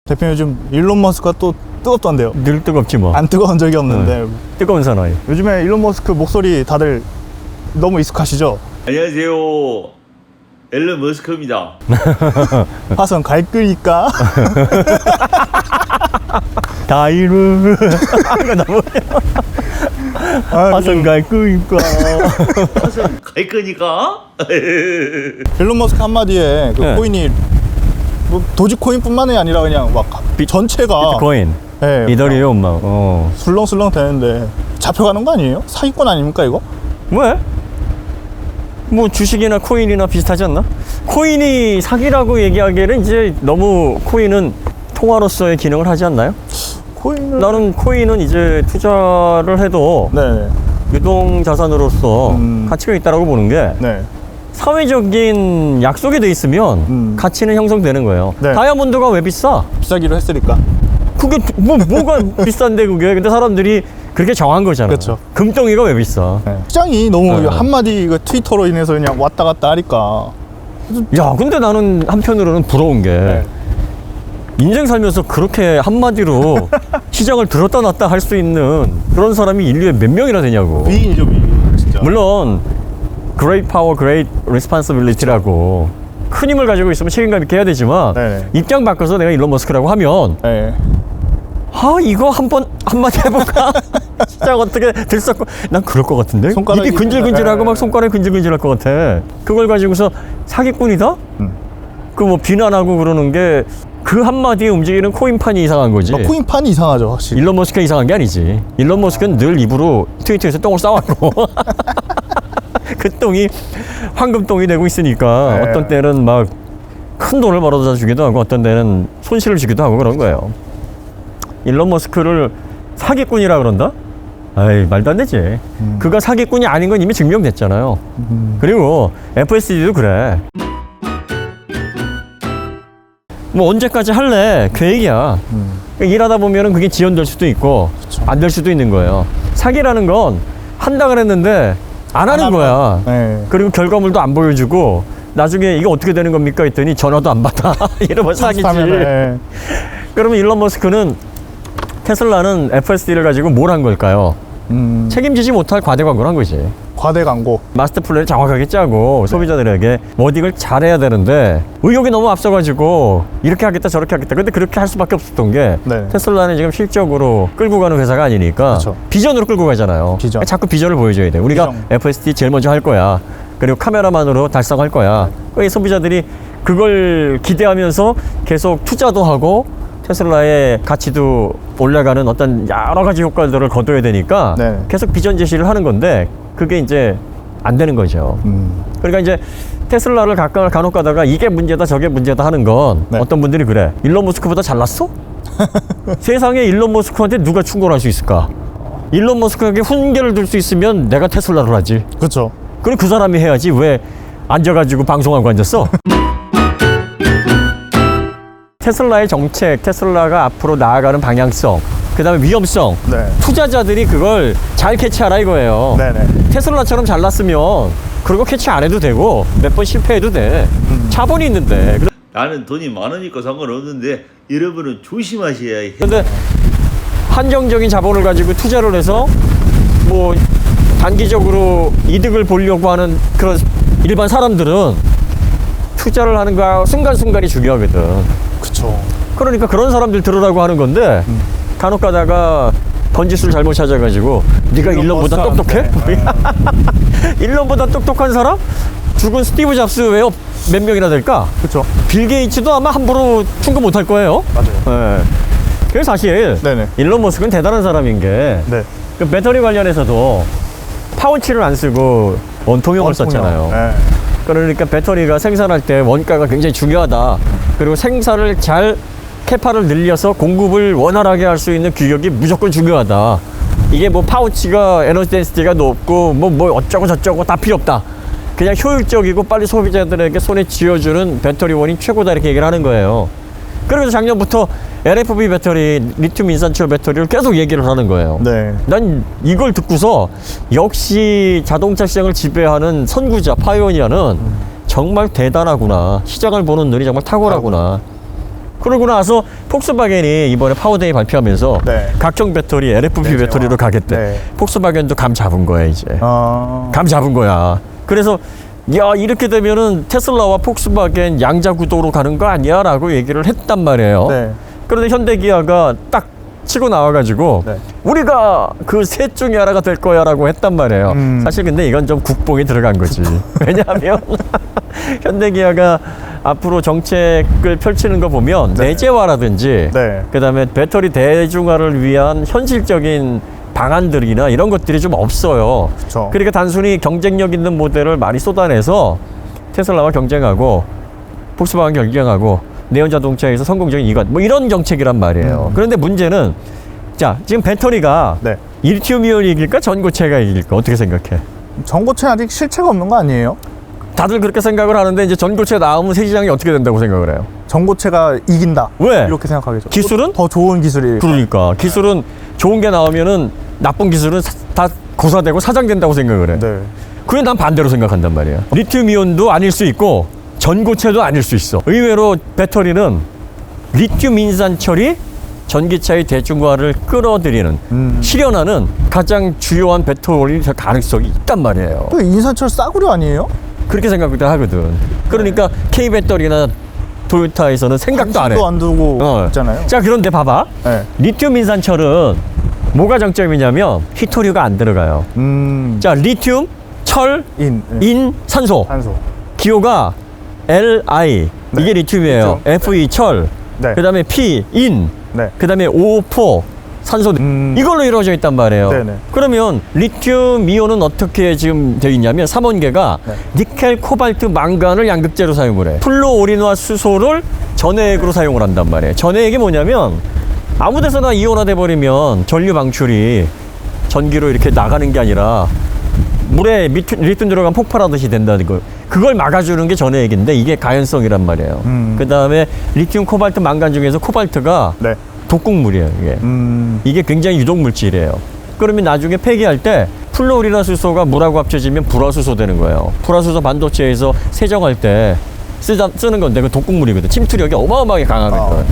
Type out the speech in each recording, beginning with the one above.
대표님 요즘 일론 머스크가 또 뜨겁던데요. 늘 뜨겁지 뭐. 안 뜨거운 적이 없는데 뜨거운 사나이. 요즘에 일론 머스크 목소리 다들 너무 익숙하시죠? 안녕하세요. 앨런 머스크입니다. 화성 갈 거니까. 다이르. 이거 너무 화성 갈 거니까. 갈 거니까. 일론 머스크 한마디에 그 네. 코인이 뭐 도지코인뿐만이 아니라 그냥 막 전체가 비트코인, 예, 이더리움 막. 술렁술렁 되는데 잡혀가는 거 아니에요? 사기꾼 아닙니까 이거? 왜? 뭐 주식이나 코인이나 비슷하지 않나? 코인이 사기라고 얘기하기에는 이제 너무 코인은 통화로서의 기능을 하지 않나요? 코인을 나는 코인은 이제 투자를 해도 네, 유동 자산으로서 가치가 있다라고 보는 게 네, 사회적인 약속이 돼 있으면 가치는 형성되는 거예요. 네. 다이아몬드가 왜 비싸? 비싸기로 했으니까. 그게 뭐가 비싼데 그게? 근데 사람들이 그렇게 정한 거잖아. 그렇죠. 금덩이가 왜 비싸? 네. 시장이 너무 네. 한마디 그 트위터로 인해서 그냥 왔다 갔다 하니까. 야, 근데 나는 한편으로는 부러운 게 네. 인생 살면서 그렇게 한마디로 시장을 들었다 놨다 할 수 있는 그런 사람이 인류에 몇 명이나 되냐고. 미인이죠 미인 진짜. 물론 Great Power, Great Responsibility라고 큰 힘을 가지고 있으면 책임감 있게 해야 되지만 네네. 입장 바꿔서 내가 일론 머스크라고 하면 네. 이거 한마디 해볼까? 시장 어떻게 들썩고 난 그럴 것 같은데 손가락이 입이 근질근질하고 네. 막 손가락이 근질근질할 것 같아. 그걸 가지고서 사기꾼이다? 그 뭐 비난하고 그러는 게 그 한마디에 움직이는 코인판이 이상한 거지. 코인판이 이상하죠 확실히. 일론 머스크가 이상한 게 아니지. 일론 머스크는 늘 입으로 트위터에서 똥을 싸왔고 그 똥이 황금똥이 되고 있으니까 네. 어떤 때는 막 큰 돈을 벌어다 주기도 하고 어떤 때는 손실을 주기도 하고 그런 거예요. 일론 머스크를 사기꾼이라 그런다? 아이, 말도 안 되지. 그가 사기꾼이 아닌 건 이미 증명됐잖아요. 그리고 FSD도 그래. 뭐 언제까지 할래? 그 얘기야. 일하다 보면은 그게 지연될 수도 있고 안 될 수도 있는 거예요. 사기라는 건 한다 그랬는데 안 하는 거야. 네. 그리고 결과물도 안 보여주고 나중에 이거 어떻게 되는 겁니까 했더니 전화도 안 받아. 이러면 사기지. 네. 그러면 일론 머스크는 테슬라는 FSD를 가지고 뭘 한 걸까요? 책임지지 못할 과대 광고를 한 거지. 과대 광고. 마스터 플랜을 정확하게 짜고 소비자들에게 워딩을 잘해야 되는데 의욕이 너무 앞서가지고 이렇게 하겠다 저렇게 하겠다. 근데 그렇게 할 수밖에 없었던 게 네. 테슬라는 지금 실적으로 끌고 가는 회사가 아니니까 그쵸. 비전으로 끌고 가잖아요. 비전. 자꾸 비전을 보여줘야 돼. 우리가 비전. FSD 제일 먼저 할 거야. 그리고 카메라만으로 달성할 거야. 그러니까 소비자들이 그걸 기대하면서 계속 투자도 하고 테슬라의 가치도 올라가는 어떤 여러 가지 효과들을 거둬야 되니까 네. 계속 비전 제시를 하는 건데 그게 이제 안 되는 거죠. 그러니까 이제 테슬라를 간혹 가다가 이게 문제다 저게 문제다 하는 건 네. 어떤 분들이 그래. 일론 머스크보다 잘났어? 세상에 일론 머스크한테 누가 충고할 수 있을까? 일론 머스크에게 훈계를 들 수 있으면 내가 테슬라를 하지. 그렇죠. 그럼 그 사람이 해야지 왜 앉아가지고 방송하고 앉았어? 테슬라의 정책, 테슬라가 앞으로 나아가는 방향성, 그 다음에 위험성, 네. 투자자들이 그걸 잘 캐치하라 이거예요. 네네. 테슬라처럼 잘났으면 그리고 캐치 안 해도 되고 몇 번 실패해도 돼. 자본이 있는데. 나는 돈이 많으니까 상관없는데 여러분은 조심하셔야 해. 그런데 한정적인 자본을 가지고 투자를 해서 뭐 단기적으로 이득을 보려고 하는 그런 일반 사람들은 투자를 하는 거 순간순간이 중요하거든. 그쵸. 그러니까 그런 사람들 들으라고 하는 건데 간혹 가다가 번지수를 잘못 찾아가지고 네가 일론보다 똑똑해? 일론보다 똑똑한 사람? 죽은 스티브 잡스 외에 몇 명이나 될까? 그쵸. 빌 게이츠도 아마 함부로 충고 못 할 거예요. 맞아요. 네. 그래서 사실 네네. 일론 머스크는 대단한 사람인 게 네. 그 배터리 관련해서도 파운치를 안 쓰고 원통형을 썼잖아요. 네. 그러니까 배터리가 생산할 때 원가가 굉장히 중요하다. 그리고 생산을 잘 캐파를 늘려서 공급을 원활하게 할 수 있는 규격이 무조건 중요하다. 이게 뭐 파우치가 에너지 덴시티가 높고 뭐 어쩌고 저쩌고 다 필요 없다. 그냥 효율적이고 빨리 소비자들에게 손에 쥐어주는 배터리원이 최고다 이렇게 얘기를 하는 거예요. 그래서 작년부터 LFP 배터리, 리튬 인산철 배터리를 계속 얘기를 하는 거예요. 네. 난 이걸 듣고서 역시 자동차 시장을 지배하는 선구자, 파이오니아는 정말 대단하구나. 시장을 보는 눈이 정말 탁월하구나. 그러고 나서 폭스바겐이 이번에 파워데이 발표하면서 네. 각종 배터리, LFP 네, 배터리로 가겠대. 네. 폭스바겐도 감 잡은 거야, 이제. 아. 감 잡은 거야. 그래서 야, 이렇게 되면은 테슬라와 폭스바겐 양자 구도로 가는 거 아니야? 라고 얘기를 했단 말이에요. 네. 그런데 현대기아가 딱 치고 나와가지고 네. 우리가 그 셋 중에 하나가 될 거야 라고 했단 말이에요. 사실 근데 이건 좀 국뽕이 들어간 거지. 왜냐하면 현대기아가 앞으로 정책을 펼치는 거 보면 네. 내재화라든지 네. 그다음에 배터리 대중화를 위한 현실적인 방안들이나 이런 것들이 좀 없어요. 그쵸. 그러니까 단순히 경쟁력 있는 모델을 많이 쏟아내서 테슬라와 경쟁하고 폭스바겐 경쟁하고 내연 자동차에서 성공적인 이관 뭐 이런 정책이란 말이에요. 그런데 문제는 자, 지금 배터리가 네. 리튬이온이 이길까 전고체가 이길까 어떻게 생각해? 전고체 아직 실체가 없는 거 아니에요? 다들 그렇게 생각을 하는데 이제 전고체 나오면 새 시장이 어떻게 된다고 생각을 해요? 전고체가 이긴다. 왜? 이렇게 생각하겠죠. 기술은? 더 좋은 기술이. 그러니까 기술은 좋은 게 나오면은 나쁜 기술은 다 고사되고 사장된다고 생각을 해. 네. 그래 난 반대로 생각한단 말이야. 리튬이온도 아닐 수 있고 전고체도 아닐 수 있어. 의외로 배터리는 리튬 인산 처리 전기차의 대중화를 끌어들이는 실현하는 가장 주요한 배터리 가능성이 있단 말이에요. 그 인산철 싸구려 아니에요? 그렇게 생각을 하거든. 그러니까 K 배터리나 토요타에서는 생각도 안 해. 관심도 안 두고 있잖아요. 자, 그런데 봐봐. 네. 리튬 인산철은 뭐가 장점이냐면 히토류가 안 들어가요. 자, 리튬, 철, 인, 산소. 산소. 기호가 Li. 네. 이게 리튬이에요. 그렇죠. Fe, 철. 네. 그다음에 P, 인. 네. 그다음에 O, 포. 산소. 이걸로 이루어져 있단 말이에요. 네네. 그러면 리튬 이온은 어떻게 지금 되어 있냐면 3원계가 네. 니켈, 코발트, 망간을 양극재로 사용을 해. 플루오린화 수소를 전해액으로 사용을 한단 말이에요. 전해액이 뭐냐면 아무 데서나 이온화돼 버리면 전류 방출이 전기로 이렇게 나가는 게 아니라 물에 리튬 들어간 폭발하듯이 된다는 거. 그걸 막아주는 게 전해액인데 이게 가연성이란 말이에요. 그 다음에 리튬, 코발트, 망간 중에서 코발트가 네. 독극물이에요. 이게. 이게 굉장히 유독 물질이에요. 그러면 나중에 폐기할 때 플루오린화 수소가 물하고 합쳐지면 불화수소 되는 거예요. 불화수소 반도체에서 세정할 때 쓰는 건데 그 독극물이거든. 침투력이 어마어마하게 강하거든.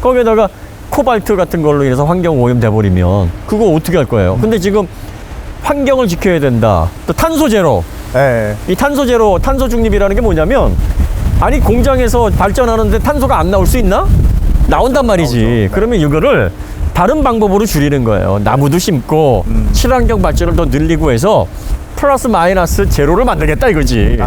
거기에다가 코발트 같은 걸로 인해서 환경 오염 돼버리면 그거 어떻게 할 거예요? 근데 지금 환경을 지켜야 된다. 또 탄소 제로. 네. 이 탄소 제로, 탄소 중립이라는 게 뭐냐면 아니 공장에서 발전하는데 탄소가 안 나올 수 있나? 나온단 말이지. 나오죠. 그러면 이거를 다른 방법으로 줄이는 거예요. 나무도 심고 친환경 발전을 더 늘리고 해서 플러스 마이너스 제로를 만들겠다 이거지.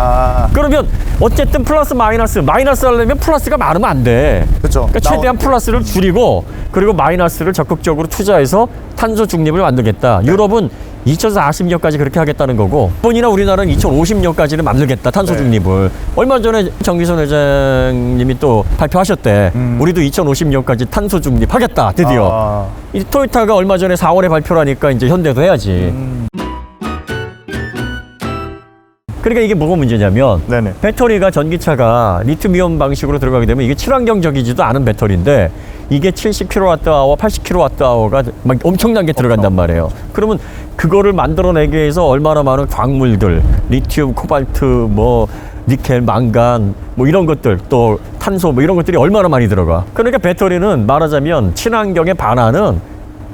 그러면 어쨌든 플러스 마이너스 하려면 플러스가 많으면 안 돼. 그렇죠. 그러니까 최대한 플러스를 줄이고 그리고 마이너스를 적극적으로 투자해서 탄소 중립을 만들겠다. 유럽은 2040년까지 그렇게 하겠다는 거고 일본이나 우리나라는 2050년까지는 만들겠다 탄소 중립을. 얼마 전에 정기선 회장님이 또 발표하셨대. 우리도 2050년까지 탄소 중립 하겠다 드디어. 이 토요타가 얼마 전에 4월에 발표를 하니까 이제 현대도 해야지. 그러니까 이게 뭐가 문제냐면 네네. 배터리가 전기차가 리튬이온 방식으로 들어가게 되면 이게 친환경적이지도 않은 배터리인데 이게 70kWh, 80kWh가 막 엄청난 게 들어간단 말이에요. 그러면 그거를 만들어내기 위해서 얼마나 많은 광물들, 리튬, 코발트, 뭐 니켈, 망간, 뭐 이런 것들, 또 탄소 뭐 이런 것들이 얼마나 많이 들어가. 그러니까 배터리는 말하자면 친환경에 반하는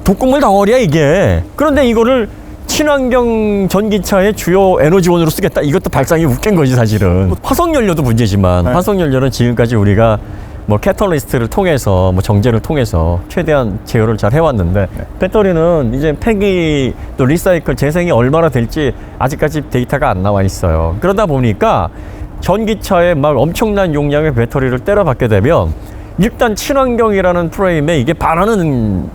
독극물 덩어리야 이게. 그런데 이거를 친환경 전기차의 주요 에너지원으로 쓰겠다. 이것도 발상이 웃긴 거지 사실은. 화석연료도 문제지만 화석연료는 지금까지 우리가 뭐 캐탈리스트를 통해서 뭐 정제를 통해서 최대한 제어를 잘 해왔는데 배터리는 이제 폐기 또 리사이클 재생이 얼마나 될지 아직까지 데이터가 안 나와 있어요. 그러다 보니까 전기차에 막 엄청난 용량의 배터리를 때려박게 되면 일단 친환경이라는 프레임에 이게 반하는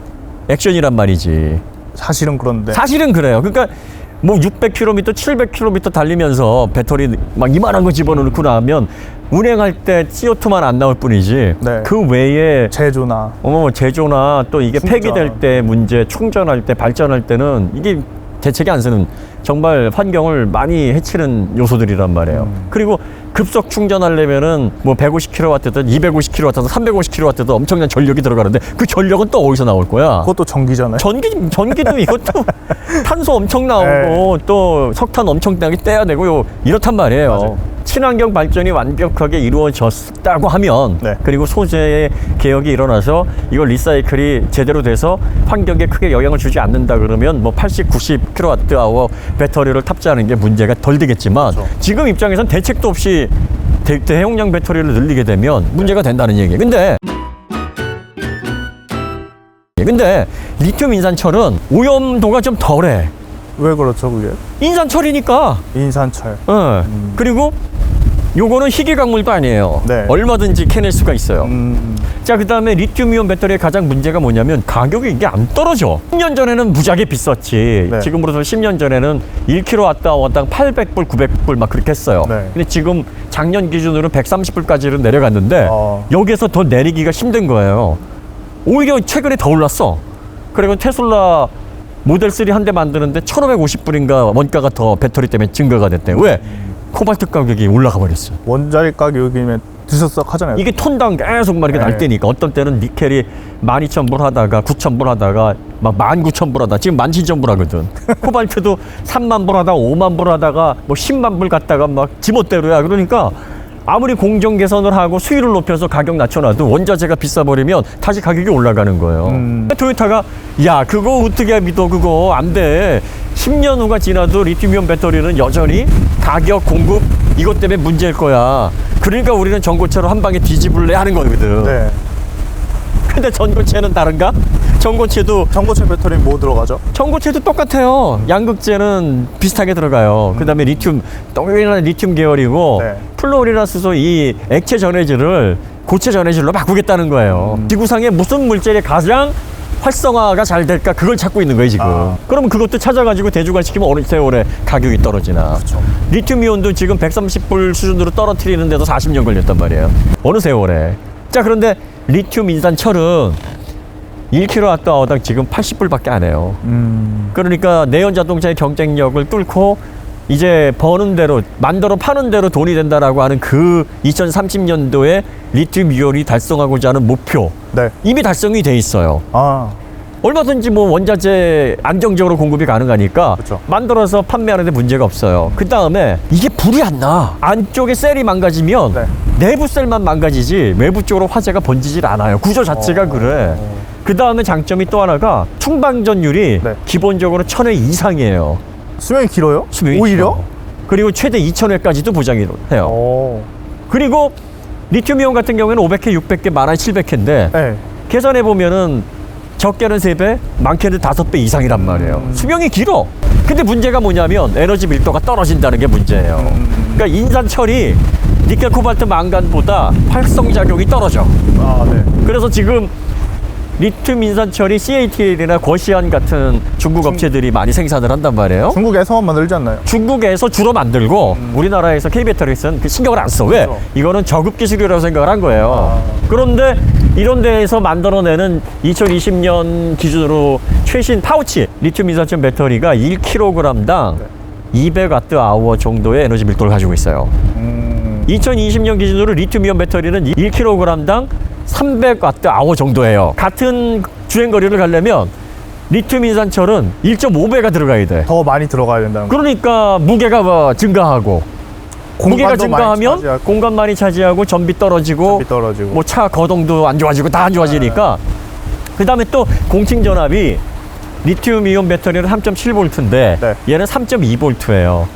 액션이란 말이지. 사실은 그런데. 사실은 그래요. 그러니까 뭐 600km, 700km 달리면서 배터리 막 이만한 거 집어넣고 나면 운행할 때 CO2만 안 나올 뿐이지. 네. 그 외에 제조나. 제조나 또 이게 충전. 폐기될 때 문제, 충전할 때, 발전할 때는 이게 대책이 안 쓰는 정말 환경을 많이 해치는 요소들이란 말이에요. 그리고 급속 충전하려면은 뭐 150kW든 250kW든 350kW든 엄청난 전력이 들어가는데 그 전력은 또 어디서 나올 거야? 그것도 전기잖아요. 전기도 이것도 탄소 엄청 나오고 또 석탄 엄청나게 떼야 되고 이렇단 말이에요. 맞아요. 친환경 발전이 완벽하게 이루어졌다고 하면 네. 그리고 소재의 개혁이 일어나서 이걸 리사이클이 제대로 돼서 환경에 크게 영향을 주지 않는다 그러면 뭐 80, 90kWh 배터리를 탑재하는 게 문제가 덜 되겠지만 그렇죠. 지금 입장에선 대책도 없이 대용량 배터리를 늘리게 되면 문제가 된다는 얘기예요. 근데 리튬 인산철은 오염도가 좀 덜해. 왜 그렇죠 그게? 인산철이니까. 인산철. 그리고 요거는 희귀광물도 아니에요. 네. 얼마든지 캐낼 수가 있어요. 자, 그 다음에 리튬이온 배터리의 가장 문제가 뭐냐면 가격이 이게 안 떨어져. 10년 전에는 무지하게 비쌌지. 네. 지금으로서 10년 전에는 1kWh당 800불, 900불 막 그렇게 했어요. 네. 근데 지금 작년 기준으로 130불까지는 내려갔는데 여기에서 더 내리기가 힘든 거예요. 오히려 최근에 더 올랐어. 그리고 테슬라 모델 3 한 대 만드는데 1,550불인가 원가가 더 배터리 때문에 증가가 됐대. 왜? 코발트 가격이 올라가 버렸어. 원자리 가격이면 들썩하잖아요. 이게 톤당 계속 막 이렇게 네. 날 때니까 어떤 때는 니켈이 12,000불 하다가 9,000불 하다가 막 19,000불 하다 지금 17,000불 하거든. 코발트도 3만불 하다가 5만불 하다가 뭐 10만불 갔다가 막 지멋대로야. 그러니까 아무리 공정 개선을 하고 수위를 높여서 가격 낮춰놔도 원자재가 비싸버리면 다시 가격이 올라가는 거예요. 토요타가 야 그거 어떻게 믿어 그거 안 돼. 10년 후가 지나도 리튬이온 배터리는 여전히 가격 공급 이것 때문에 문제일 거야. 그러니까 우리는 전고체로 한 방에 뒤집을래 하는 거거든. 네. 근데 전고체는 다른가? 전고체도 전고체 배터리는 뭐 들어가죠? 전고체도 똑같아요. 양극재는 비슷하게 들어가요. 그다음에 리튬, 동일한 리튬 계열이고 네. 플로리나 수소 이 액체 전해질을 고체 전해질로 바꾸겠다는 거예요. 지구상에 무슨 물질이 가장 활성화가 잘 될까 그걸 찾고 있는 거예요 지금. 그러면 그것도 찾아가지고 대중화시키면 어느 세월에 가격이 떨어지나. 그쵸. 리튬이온도 지금 130불 수준으로 떨어뜨리는데도 40년 걸렸단 말이에요. 어느 세월에. 자 그런데 리튬 인산철은 1kWh당 지금 80불밖에 안 해요. 그러니까 내연 자동차의 경쟁력을 뚫고 이제 버는 대로 만들어 파는 대로 돈이 된다라고 하는 그 2030년도에 리튬 이온이 달성하고자 하는 목표 네. 이미 달성이 돼 있어요. 아, 얼마든지 뭐 원자재 안정적으로 공급이 가능하니까 그쵸. 만들어서 판매하는데 문제가 없어요. 그 다음에 이게 불이 안 나. 안쪽에 셀이 망가지면 네. 내부 셀만 망가지지 외부 쪽으로 화재가 번지질 않아요. 구조 자체가 그래. 그 다음에 장점이 또 하나가 충방전율이 네. 기본적으로 1000회 이상이에요. 수명이 길어요? 수명이 오히려? 길어. 그리고 최대 2000회까지도 보장이 해요. 오. 그리고 리튬이온 같은 경우에는 500회, 600회, 많아야 700회인데 네. 계산해 보면은 적게는 3배, 많게는 5배 이상이란 말이에요. 수명이 길어. 근데 문제가 뭐냐면 에너지 밀도가 떨어진다는 게 문제예요. 그러니까 인산철이 니켈, 코발트, 망간보다 활성작용이 떨어져. 아, 네. 그래서 지금 리튬 인산철이 CATL이나 거시안 같은 중국 업체들이 많이 생산을 한단 말이에요. 중국에서만 만들지 않나요? 중국에서 주로 만들고 우리나라에서 K배터리스는 그 신경을 안 써. 왜? 그렇죠. 이거는 저급 기술이라고 생각을 한 거예요. 그런데 이런 데에서 만들어내는 2020년 기준으로 최신 파우치 리튬 인산철 배터리가 1kg당 200Wh 정도의 에너지 밀도를 가지고 있어요. 2020년 기준으로 리튬이온 배터리는 1kg당 300Wh 정도예요. 같은 주행거리를 가려면 리튬 인산철은 1.5배가 들어가야 돼. 더 많이 들어가야 된다는 거. 그러니까 무게가 뭐 증가하고 무게가 공간도 많이 증가하면 차지하고. 공간 많이 차지하고 전비 떨어지고 전비 떨어지고. 뭐 차 거동도 안 좋아지고 다 안 좋아지니까 그다음에 또 공칭 전압이 리튬 이온 배터리는 3.7V인데 네. 얘는 3.2V예요.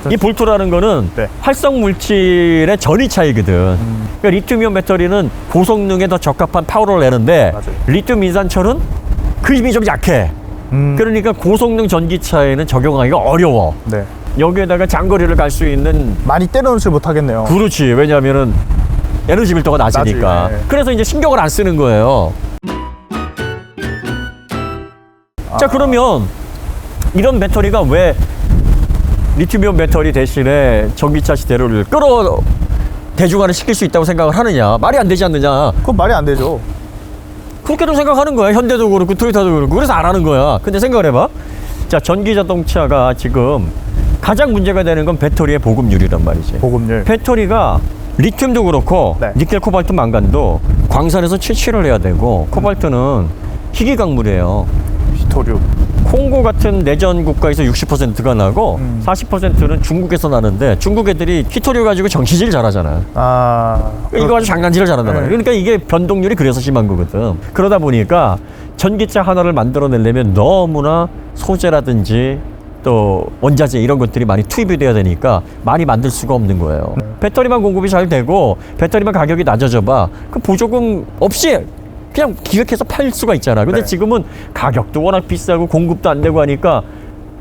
이 볼트라는 거는 네. 활성 물질의 전위 차이거든. 그러니까 리튬 이온 배터리는 고성능에 더 적합한 파워를 내는데 맞아요. 리튬 인산철은 그 힘이 좀 약해. 그러니까 고성능 전기차에는 적용하기가 어려워. 네. 여기에다가 장거리를 갈 수 있는 많이 때려놓지 못하겠네요. 그렇지. 왜냐하면은 에너지 밀도가 낮으니까. 낮이, 네. 그래서 이제 신경을 안 쓰는 거예요. 자 그러면 이런 배터리가 왜 리튬이온 배터리 대신에 전기차 시대를 끌어 대중화를 시킬 수 있다고 생각을 하느냐. 말이 안 되지 않느냐. 그건 말이 안 되죠. 그렇게도 생각하는 거야. 현대도 그렇고 토요타도 그렇고. 그래서 안 하는 거야. 근데 생각을 해봐. 자 전기 자동차가 지금 가장 문제가 되는 건 배터리의 보급률이란 말이지. 보급률. 배터리가 리튬도 그렇고 네. 니켈, 코발트, 망간도 광산에서 채취를 해야 되고 코발트는 희귀 광물이에요. 히토류. 콩고 같은 내전 국가에서 60%가 나고 40%는 중국에서 나는데 중국 애들이 히토류 가지고 정치질 잘하잖아. 이거 아주 장난질을 잘한단 말이야. 그러니까 이게 변동률이 그래서 심한 거거든. 그러다 보니까 전기차 하나를 만들어내려면 너무나 소재라든지 또 원자재 이런 것들이 많이 투입이 돼야 되니까 많이 만들 수가 없는 거예요. 배터리만 공급이 잘 되고 배터리만 가격이 낮아져 봐. 그 보조금 없이 그냥 기획해서 팔 수가 있잖아. 근데 네. 지금은 가격도 워낙 비싸고 공급도 안 되고 하니까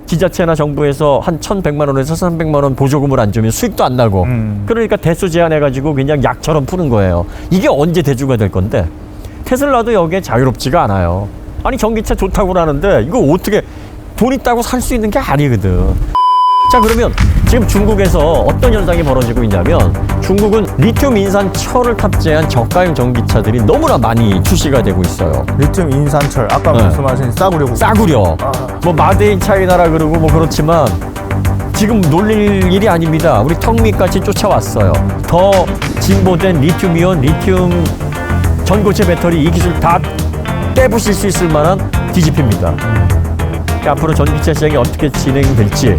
지자체나 정부에서 한 1,100만 원에서 300만 원 보조금을 안 주면 수익도 안 나고 그러니까 대수 제한해가지고 그냥 약처럼 푸는 거예요. 이게 언제 대주가 될 건데 테슬라도 여기에 자유롭지가 않아요. 아니 전기차 좋다고 하는데 이거 어떻게 돈 있다고 살 수 있는 게 아니거든. 자, 그러면 지금 중국에서 어떤 현상이 벌어지고 있냐면 중국은 리튬 인산 철을 탑재한 저가형 전기차들이 너무나 많이 출시가 되고 있어요. 리튬 인산철 아까 네. 말씀하신 싸구려 싸구려. 뭐 마드인 차이나라 그러고 뭐 그렇지만 지금 놀릴 일이 아닙니다. 우리 턱밑까지 쫓아왔어요. 더 진보된 리튬이온, 리튬 전고체 배터리 이 기술 다 떼부실 수 있을 만한 뒤집힙니다. 앞으로 전기차 시장이 어떻게 진행될지